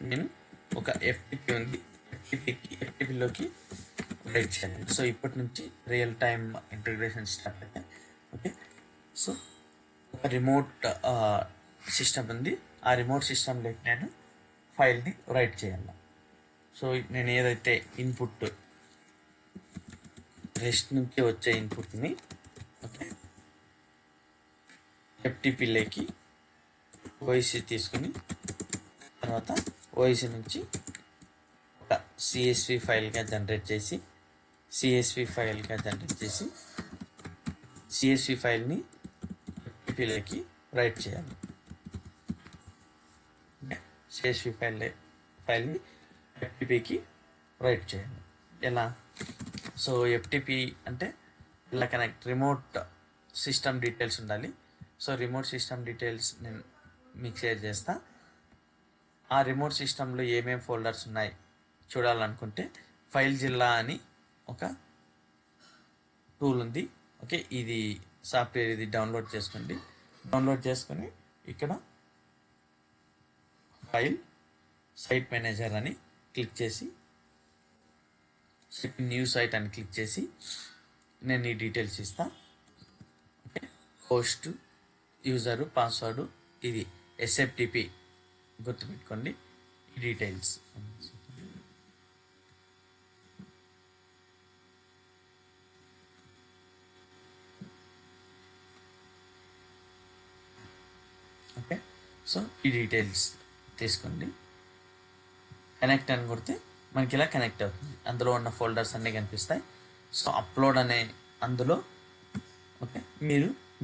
నేను ఒక ఎఫ్టిపి ఉంది, ఎఫ్టిపిలోకి రైట్ చేయాలి. సో ఇప్పటి నుంచి రియల్ టైమ్ ఇంటిగ్రేషన్ స్టార్ట్ అయ్యాయి. ఓకే, సో ఒక రిమోట్ సిస్టమ్ ఉంది, ఆ రిమోట్ సిస్టంలోకి నేను ఫైల్ని రైట్ చేయాలి. సో నేను ఏదైతే ఇన్పుట్ రెస్ట్ నుంచి వచ్చే ఇన్పుట్ని ఓకే ఎఫ్టిపిలోకి ఓఐసి తీసుకుని తర్వాత ఓఐసి నుంచి ఒక సిఎస్వి ఫైల్గా జనరేట్ చేసి సిఎస్వి ఫైల్ని ఎఫ్టిపిలోకి రైట్ చేయాలి. సిఎస్వి ఫైల్ని ఎఫ్టిపికి రైట్ చేయాలి. ఎలా? సో ఎఫ్టిపి అంటే ఇలా కనెక్ట్ రిమోట్ సిస్టమ్ డీటెయిల్స్ ఉండాలి. సో రిమోట్ సిస్టమ్ డీటెయిల్స్ నేను మీకు షేర్ చేస్తా. ఆ రిమోట్ సిస్టంలో ఏమేమి ఫోల్డర్స్ ఉన్నాయి చూడాలనుకుంటే ఫైల్ జిల్లా అని ఒక టూల్ ఉంది. ఓకే, ఇది సాఫ్ట్వేర్, ఇది డౌన్లోడ్ చేసుకోండి. డౌన్లోడ్ చేసుకొని ఇక్కడ ఫైల్ సైట్ మేనేజర్ అని క్లిక్ చేసి న్యూ సైట్ అని క్లిక్ చేసి నేను ఈ డీటెయిల్స్ ఇస్తా. ఓకే, హోస్ట్, యూజరు, పాస్వర్డ్, ఇది ఎస్ఎఫ్టిపి గుర్తుపెట్టుకోండి ఈ డీటెయిల్స్. ఓకే, సో ఈ డీటెయిల్స్ తీసుకోండి. కనెక్ట్ అని కొడితే మనకి ఇలా కనెక్ట్ అవుతుంది. అందులో ఉన్న ఫోల్డర్స్ అన్నీ కనిపిస్తాయి. సో అప్లోడ్ అనే అందులో ఓకే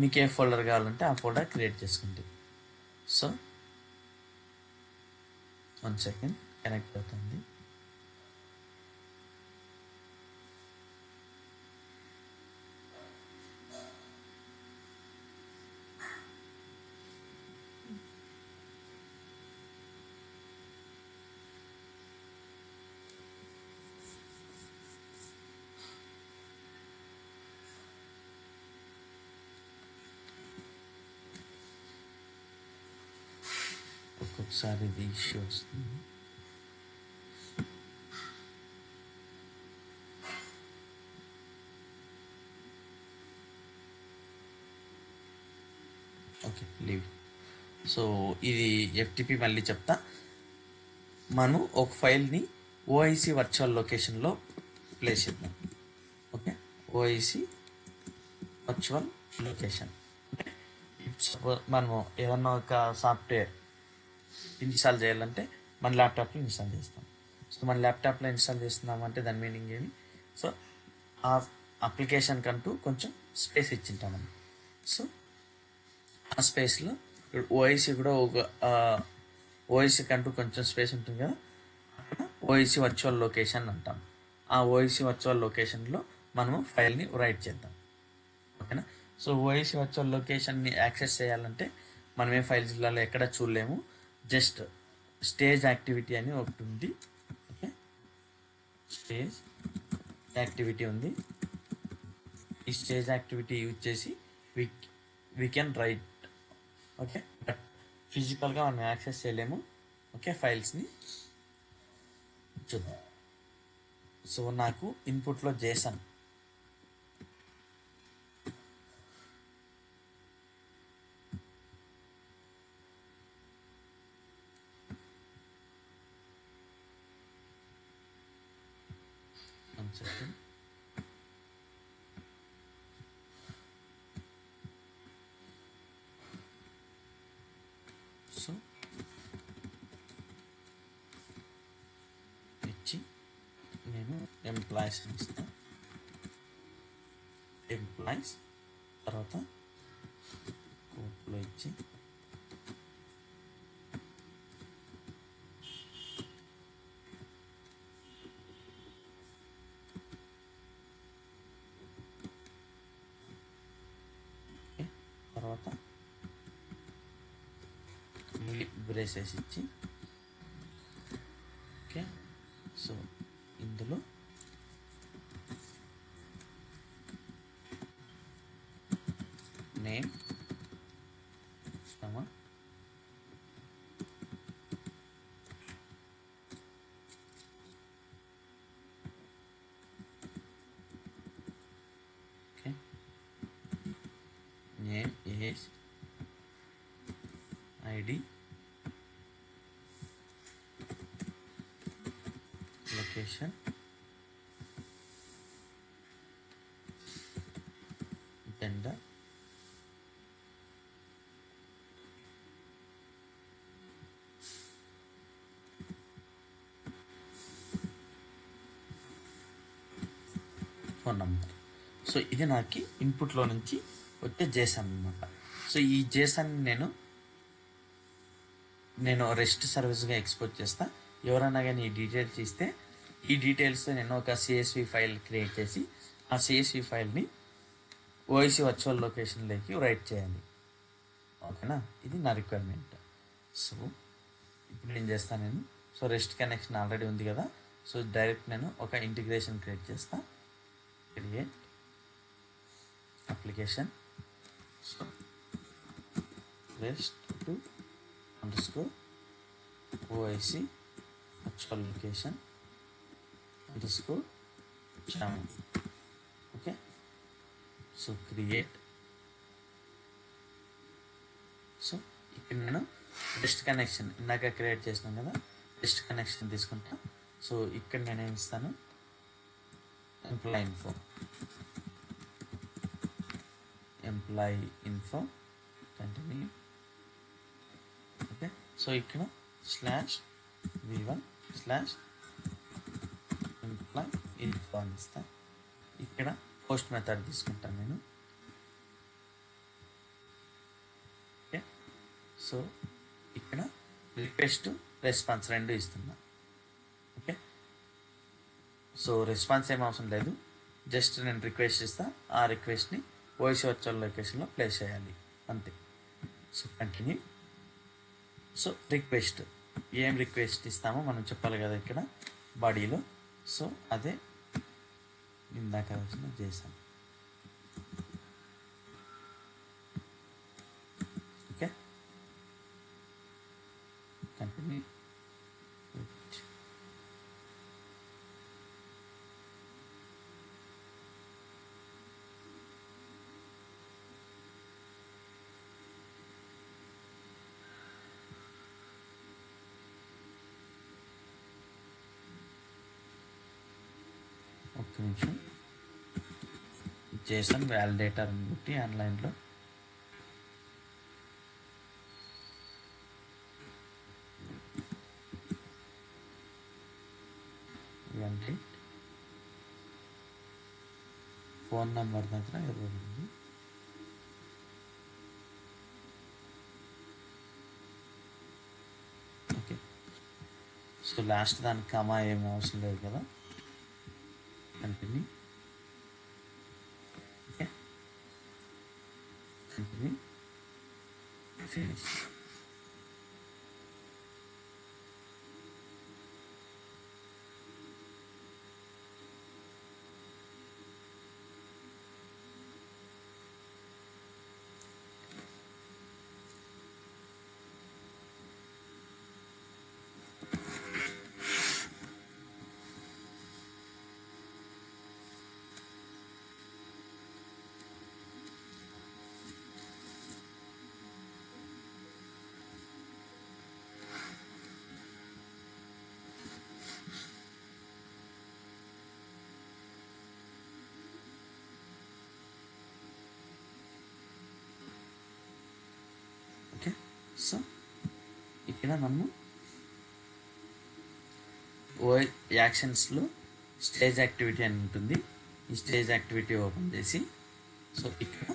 మీకు ఏ ఫోల్డర్ కావాలంటే ఆ ఫోల్డర్ క్రియేట్ చేసుకోండి. సో 1 సెకండ్ కనెక్ట్ అవుతుంది. ఒక్కొక్కసారి ఇది ఇష్యూ వస్తుంది. Okay, leave. సో ఇది ఎఫ్టిపి మళ్ళీ చెప్తా. మనం ఒక ఫైల్ని ఓఐసి వర్చువల్ లొకేషన్లో ప్లేస్ చేద్దాం. Okay, OIC virtual location. Suppose మనము ఏదన్నా ఒక సాఫ్ట్వేర్ ఇన్స్టాల్ చేయాలంటే మన ల్యాప్టాప్లో ఇన్స్టాల్ చేస్తాం. సో మన ల్యాప్టాప్లో ఇన్స్టాల్ చేస్తున్నామంటే దాని మీనింగ్ ఏమి? సో ఆ అప్లికేషన్ కంటూ కొంచెం స్పేస్ ఇచ్చింటామని. సో ఆ స్పేస్లో ఓఐసి కూడా ఒక ఓఐసి కంటూ కొంచెం స్పేస్ ఉంటుంది కదా, అక్కడ ఓఐసి వర్చువల్ లొకేషన్ అంటాం. ఆ ఓఐసి వర్చువల్ లొకేషన్లో మనము ఫైల్ని రైట్ చేద్దాం. ఓకేనా? సో ఓఐసి వర్చువల్ లొకేషన్ని యాక్సెస్ చేయాలంటే మనమే ఫైల్ జిల్లాలో ఎక్కడ చూడలేము. జస్ట్ స్టేజ్ యాక్టివిటీ అని ఒకటి ఉంది. ఓకే, స్టేజ్ యాక్టివిటీ ఉంది. ఈ స్టేజ్ యాక్టివిటీ యూజ్ చేసి we can write. Okay, but ఫిజికల్గా మనం యాక్సెస్ చేయలేము. ఓకే, ఫైల్స్ని చూద్దాం. సో నాకు ఇన్పుట్లో జేసన్ సెకండ్ సో ఇచ్చి నేను ఎంప్లాయీస్ ఇస్తాను. ఎంప్లాయీస్ తర్వాత కోడ్లో ఇచ్చి తర్వాత బ్రేసెస్ ఇచ్చి ఓకే. సో ఇందులో name location gender phone number. So ఇది నాకు ఇన్పుట్లో నుంచి వచ్చే జేసన్ అనమాట. సో ఈ జేసన్ నేను రెస్ట్ సర్వీస్గా ఎక్స్పోర్ట్ చేస్తా. ఎవరైనా కానీ ఈ డీటెయిల్స్ ఇస్తే ఈ డీటెయిల్స్తో నేను ఒక సిఎస్వి ఫైల్ క్రియేట్ చేసి ఆ సిఎస్వి ఫైల్ని ఓఐసి వర్చువల్ లొకేషన్లోకి రైట్ చేయాలి. ఓకేనా, ఇది నా రిక్వైర్మెంట్. సో ఇప్పుడు నేను చేస్తాను. సో రెస్ట్ కనెక్షన్ ఆల్రెడీ ఉంది కదా. సో డైరెక్ట్ నేను ఒక ఇంటిగ్రేషన్ క్రియేట్ చేస్తా. Create application rest to underscore OIC virtual location underscore channel. Okay, so create. So ఇక్కడ నేను రెస్ట్ కనెక్షన్ ఇందాక క్రియేట్ చేసినాం కదా, రెస్ట్ కనెక్షన్ తీసుకుంటా. సో ఇక్కడ నేనేం ఇస్తాను, employee info continue. Okay, so ఇక్కడ /v1/ఎంప్లాయీ ఇన్ఫో అని ఇస్తాను. ఇక్కడ పోస్ట్ మెథడ్ తీసుకుంటాను నేను. ఓకే, సో ఇక్కడ రిక్వెస్ట్ రెస్పాన్స్ రెండు ఇస్తున్నా. ఓకే, సో రెస్పాన్స్ ఏం అవసరం లేదు, జస్ట్ నేను రిక్వెస్ట్ ఇస్తా. ఆ రిక్వెస్ట్ని ఓఐసి వర్చువల్ లొకేషన్లో ప్లేస్ చేయాలి అంతే. So continue. సో రిక్వెస్ట్ ఏం రిక్వెస్ట్ ఇస్తామో మనం చెప్పాలి కదా ఇక్కడ బాడీలో. సో అదే ఇందాక చేశాను. Okay, continue. ఒక్క నిమిషం, జేసన్ వ్యాలిడేటర్ అని పెట్టి ఆన్లైన్లో ఫోన్ నెంబర్ దగ్గర ఇవ్వబడింది. ఓకే, సో లాస్ట్ దానికి కమా ఏమీ అవసరం లేదు కదా. Continue. Okay, continue, finish. Okay, so ఇక్కడ మనము యాక్షన్స్లో స్టేజ్ యాక్టివిటీ అని ఉంటుంది. ఈ స్టేజ్ యాక్టివిటీ ఓపెన్ చేసి సో ఇక్కడ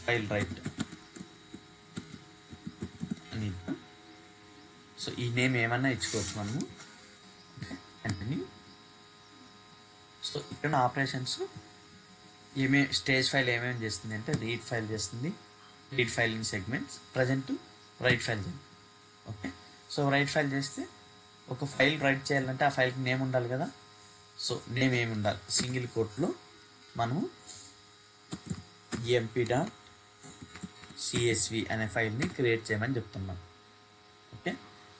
ఫైల్ రైట్ అని ఇద్దాం. సో ఈ నేమ్ ఏమన్నా ఇచ్చుకోవచ్చు మనము. కంటిన్యూ. సో ఇక్కడ ఆపరేషన్స్ స్టేజ్ ఫైల్ ఏమేమి చేస్తుంది అంటే రీడ్ ఫైల్ చేస్తుంది, read file in segments, present right file చేయండి. ఓకే, సో రైట్ ఫైల్ చేస్తే ఒక ఫైల్ రైట్ చేయాలంటే ఆ ఫైల్కి నేమ్ ఉండాలి కదా. సో నేమ్ ఏమి ఉండాలి, సింగిల్ కోట్లో మనము emp.csv అనే ఫైల్ని క్రియేట్ చేయమని చెప్తున్నాం. ఓకే,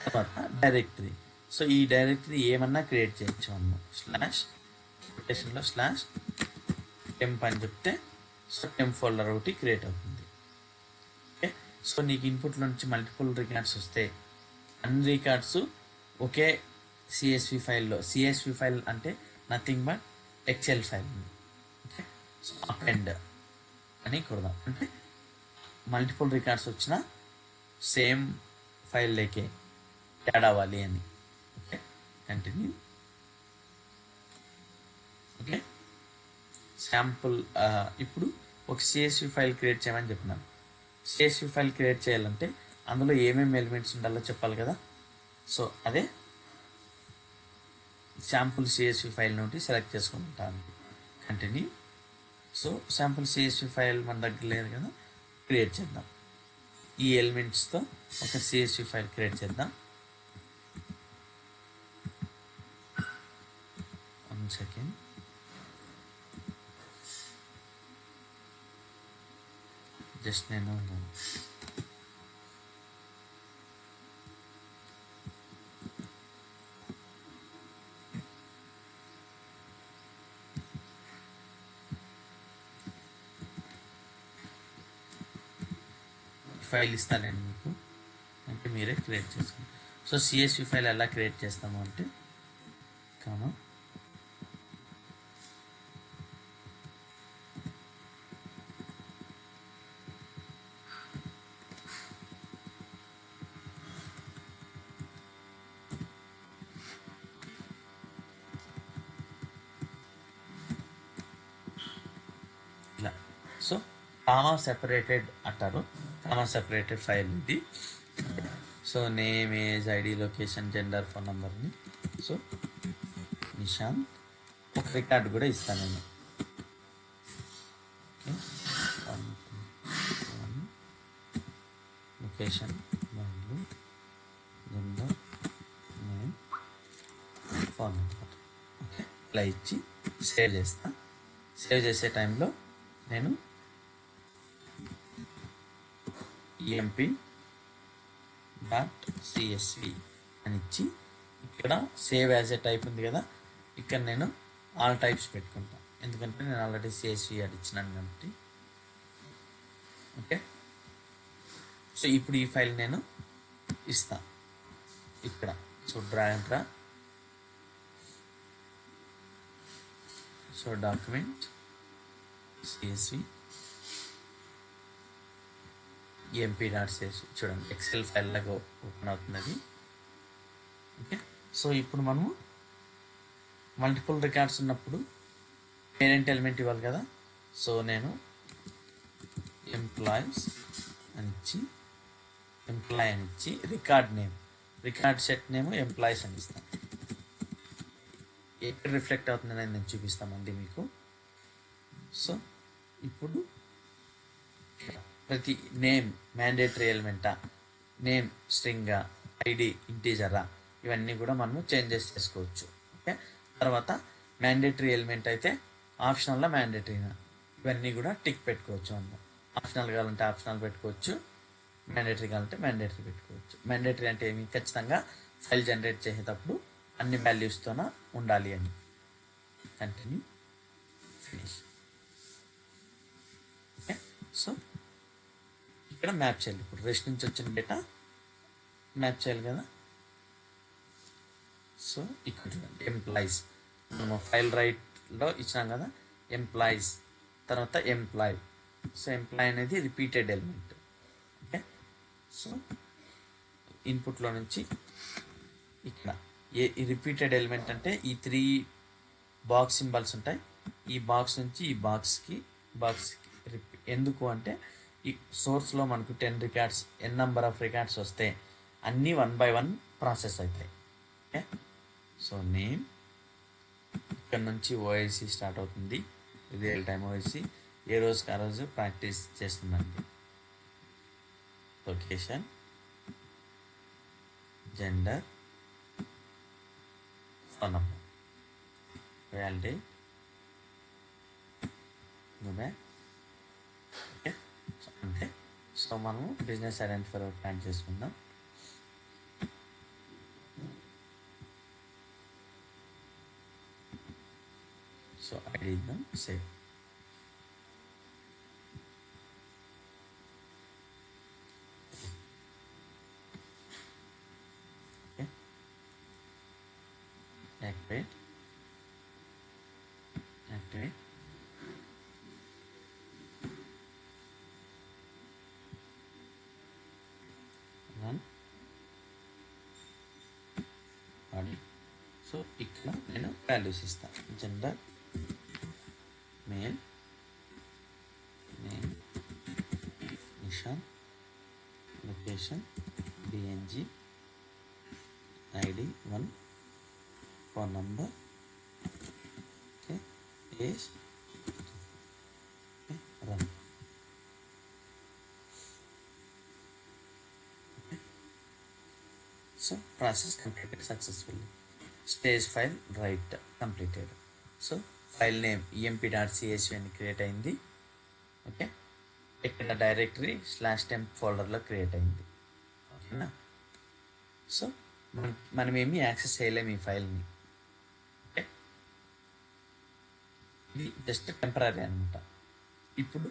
తర్వాత డైరెక్టరీ. సో ఈ డైరెక్టరీ ఏమన్నా క్రియేట్ చేయొచ్చు మనము. /locationsలో /temp అని చెప్తే సో టెంప్ ఫోల్డర్ ఒకటి క్రియేట్ అవుతుంది. ఓకే, సో నీకు ఇన్పుట్లో నుంచి మల్టిపుల్ రికార్డ్స్ వస్తే అన్ని రికార్డ్స్ ఒకే సిఎస్వి ఫైల్లో సిఎస్వి ఫైల్ అంటే nothing but excel file. Okay, so append అని కొడదాం, అంటే మల్టిపుల్ రికార్డ్స్ వచ్చిన సేమ్ ఫైల్ లేకే యాడ్ అవ్వాలి అని. Okay, continue. Okay, sample. ఇప్పుడు ఒక సిఎస్వి ఫైల్ క్రియేట్ చేయమని చెప్పినాను. సిఎస్వి ఫైల్ క్రియేట్ చేయాలంటే అందులో ఏమేమి ఎలిమెంట్స్ ఉండాలో చెప్పాలి కదా. సో అదే శాంపుల్ సిఎస్వి ఫైల్ నుండి సెలెక్ట్ చేసుకుంటాను. Continue. So sample CSV file మన దగ్గర లేదు కదా, క్రియేట్ చేద్దాం. ఈ ఎలిమెంట్స్తో ఒక సిఎస్వి ఫైల్ క్రియేట్ చేద్దాం. 1 సెకండ్. జస్ట్ నేను ఫైల్ ఇస్తానండి మీకు, అంటే మీరే క్రియేట్ చేసుకోండి. సో సిఎస్వి ఫైల్ ఎలా క్రియేట్ చేస్తాము అంటే కాను ఇలా. సో కామా సెపరేటెడ్ అంటారు, కామా సెపరేటెడ్ ఫైల్ ఇది. So name, age, ID, location, gender, phone నెంబర్ని. సో నిశాంత్. ఒక రికార్డు కూడా ఇస్తాను నేను. Location, gender, name, phone number. Okay, ఇలా ఇచ్చి సేవ్ చేస్తా. సేవ్ చేసే టైంలో నేను ఎంపీ డాట్ సిఎస్వి అని ఇచ్చి ఇక్కడ సేవ్ యాజ్ ఏ టైప్ ఉంది కదా, ఇక్కడ నేను ఆల్ టైప్స్ పెట్టుకుంటాను, ఎందుకంటే నేను ఆల్రెడీ సిఎస్వి యాడ్ ఇచ్చినాను కాబట్టి. ఓకే, సో ఇప్పుడు ఈ ఫైల్ నేను ఇస్తాను ఇక్కడ. So drag and draw. So document CSV MP dot CSV, చూడండి ఎక్సెల్ ఫైల్ లాగా ఓపెన్ అవుతున్నది. ఓకే, సో ఇప్పుడు మనము మల్టిపుల్ రికార్డ్స్ ఉన్నప్పుడు పేరెంట్ ఎలిమెంట్ ఇవ్వాలి కదా. సో నేను ఎంప్లాయీస్ అని ఇచ్చి record name, record set name employees అని ఇస్తాను. ఎక్కడ రిఫ్లెక్ట్ అవుతుందని నేను చూపిస్తామండి మీకు. సో ఇప్పుడు ప్రతి నేమ్ మ్యాండేటరీ ఎలిమెంటా, నేమ్ స్ట్రింగా, ఐడి ఇంటీజరా, ఇవన్నీ కూడా మనము చేంజెస్ చేసుకోవచ్చు. ఓకే, తర్వాత మ్యాండేటరీ ఎలిమెంట్ అయితే ఆప్షనల్లా మ్యాండేటరీనా, ఇవన్నీ కూడా టిక్ పెట్టుకోవచ్చు. మనం ఆప్షనల్ కావాలంటే ఆప్షనల్ పెట్టుకోవచ్చు, మ్యాండేటరీ కావాలంటే మ్యాండేటరీ పెట్టుకోవచ్చు. మ్యాండేటరీ అంటే ఏమి, ఖచ్చితంగా ఫైల్ జనరేట్ చేసేటప్పుడు అన్ని వాల్యూస్తోన ఉండాలి అని. Continue, finish. ఓకే, సో ఇక్కడ మ్యాప్ చేయాలి. ఇప్పుడు రెస్ట్ నుంచి వచ్చిన డేటా మ్యాప్ చేయాలి కదా. సో ఇక్కడ చూడండి ఎంప్లాయీస్, మనం ఫైల్ రైట్లో ఇచ్చినాం కదా, ఎంప్లాయీస్ తర్వాత ఎంప్లాయ్. సో ఎంప్లాయ్ అనేది రిపీటెడ్ ఎలిమెంట్. ఓకే, సో ఇన్పుట్లో నుంచి ఇక్కడ ఈ రిపీటెడ్ ఎలిమెంట్ అంటే ఈ 3 బాక్స్ సింబల్స్ ఉంటాయి. ఈ బాక్స్ నుంచి ఈ బాక్స్కి ఎందుకు అంటే ఈ సోర్స్లో మనకు 10 records, n number of records వస్తే అన్నీ 1 by 1 ప్రాసెస్ అవుతాయి. ఓకే, సో నేమ్ ఇక్కడ నుంచి ఓఐసి స్టార్ట్ అవుతుంది, రియల్ టైమ్ ఓఐసి, ఏ రోజుకి ఆ రోజు ప్రాక్టీస్ చేస్తుందండి. Location, gender, phone number, validate, okay. అంతే. సో మనము బిజినెస్ ఐడెంటిఫైర్ ప్లాన్ చేసుకుందాం. సో ఐడి ఇద్దాం, save. Okay, activate run audio. So ఇక్కడ నేను వాల్యూస్ ఇస్తాను. Gender male, name Nishan, location DNG, ID 1, phone number, okay, age, run. So process completed successfully. Stage file right completed. So file name emp.csv అని create అయింది. Okay, ఇక్కడ directory /temp ఫోల్డర్లో create అయింది. ఓకేనా? So మనం ఏమీ యాక్సెస్ చేయలేము ఈ ఫైల్ని. ఓకే, ఇది జస్ట్ టెంపరీ అనమాట. ఇప్పుడు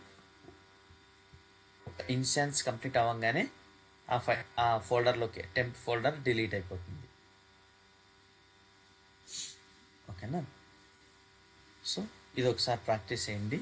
ఒక ఇన్స్టాన్స్ కంప్లీట్ అవ్వగానే ఆ ఫోల్డర్లోకి టెంప్ ఫోల్డర్ డిలీట్ అయిపోతుంది. ఓకేనా? సో ఇది ఒకసారి ప్రాక్టీస్ చేయండి.